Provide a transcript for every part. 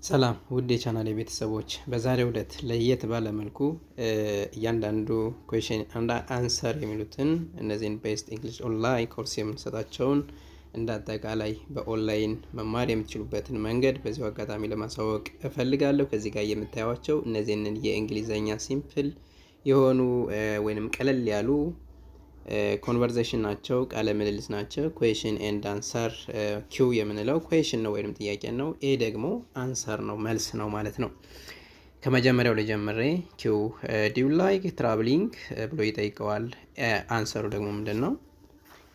ሰላም ውድ የቻናሌ ቤተሰቦች፣ በዛሬው ዕለት ለየት ባለ መልኩ እያንዳንዱ ኩዌስችን አንድ አንሰር የሚሉትን እነዚህን ቤስት እንግሊሽ ኦንላይን ኮርስ የምንሰጣቸውን እንደ አጠቃላይ በኦንላይን መማር የምትችሉበትን መንገድ በዚሁ አጋጣሚ ለማሳወቅ እፈልጋለሁ። ከዚህ ጋር የምታዩቸው እነዚህን የእንግሊዘኛ ሲምፕል የሆኑ ወይንም ቀለል ያሉ ኮንቨርሴሽን ናቸው፣ ቃለ ምልልስ ናቸው። ኩዌስችን ኤንድ አንሰር ኪው የምንለው ኩዌስችን ነው ወይንም ጥያቄ ነው። ኤ ደግሞ አንሰር ነው መልስ ነው ማለት ነው። ከመጀመሪያው ላይ ጀምሬ ኪው ዱ ዩ ላይክ ትራቭሊንግ ብሎ ይጠይቀዋል። አንሰሩ ደግሞ ምንድን ነው?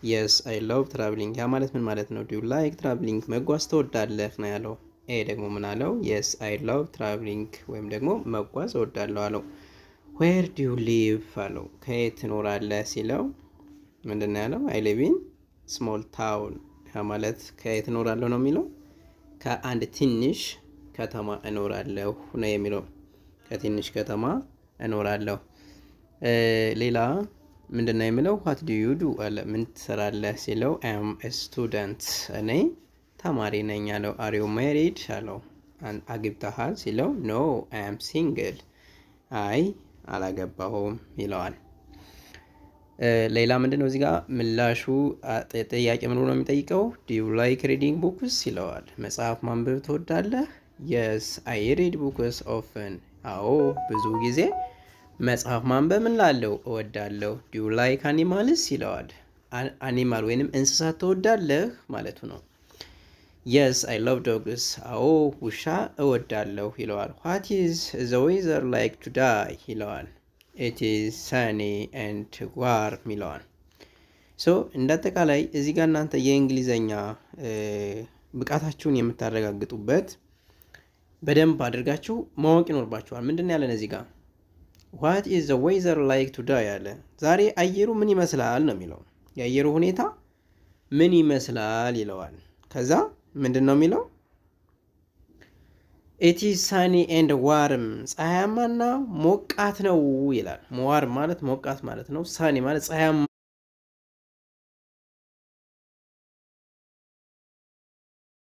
የስ አይ ሎቭ ትራቭሊንግ። ያ ማለት ምን ማለት ነው? ዱ ዩ ላይክ ትራቭሊንግ መጓዝ ትወዳለህ ነው ያለው። ኤ ደግሞ ምን አለው? የስ አይ ሎቭ ትራቭሊንግ ወይም ደግሞ መጓዝ እወዳለሁ አለው። ዌር ዱ ዩ ሊቭ አለው። ከየት ትኖራለህ ሲለው ምንድን ነው ያለው? አይ ሊቭ ኢን ስሞል ታውን። ያ ማለት ከየት እኖራለሁ ነው የሚለው። ከአንድ ትንሽ ከተማ እኖራለሁ ነው የሚለው። ከትንሽ ከተማ እኖራለሁ። ሌላ ምንድን ነው የሚለው? ዋት ዱ ዩ ዱ አለ። ምን ትሰራለህ ሲለው አይ አም ኤ ስቱደንት፣ እኔ ተማሪ ነኝ አለው። አር ዩ ሜሪድ አለው። አግብተሃል ሲለው ኖ አይ አም ሲንግል፣ አይ አላገባሁም ይለዋል። ሌላ ምንድን ነው እዚህ ጋር ምላሹ? ጥያቄ ምን ብሎ ነው የሚጠይቀው? ዱ ዩ ላይክ ሪዲንግ ቡክስ ይለዋል። መጽሐፍ ማንበብ ትወዳለህ? የስ አይ ሪድ ቡክስ ኦፍን፣ አዎ ብዙ ጊዜ መጽሐፍ ማንበብ ምን ላለው እወዳለሁ። ዱ ዩ ላይክ አኒማልስ ይለዋል። አኒማል ወይንም እንስሳት ትወዳለህ ማለቱ ነው። የስ አይ ሎቭ ዶግስ፣ አዎ ውሻ እወዳለሁ ይለዋል። ዋት ኢዝ ዘ ዌዘር ላይክ ቱዴይ ይለዋል። ኢት ኢዝ ሰኒ ኤንድ ዋርም ይለዋል። ሶ እንደ አጠቃላይ እዚህ ጋር እናንተ የእንግሊዘኛ ብቃታችሁን የምታረጋግጡበት በደንብ አድርጋችሁ ማወቅ ይኖርባችኋል። ምንድን ያለን እዚህ ጋር? ዋት ኢዝ ዘ ዌዘር ላይክ ቱዴይ አለ። ዛሬ አየሩ ምን ይመስላል ነው የሚለው። የአየሩ ሁኔታ ምን ይመስላል ይለዋል። ከዛ ምንድን ነው የሚለው? ኢት ኢዝ ሳኒ ኤንድ ዋርም፣ ፀሐያማና ሞቃት ነው ይላል። ዋርም ማለት ሞቃት ማለት ነው። ሳኒ ማለት ፀሐያማ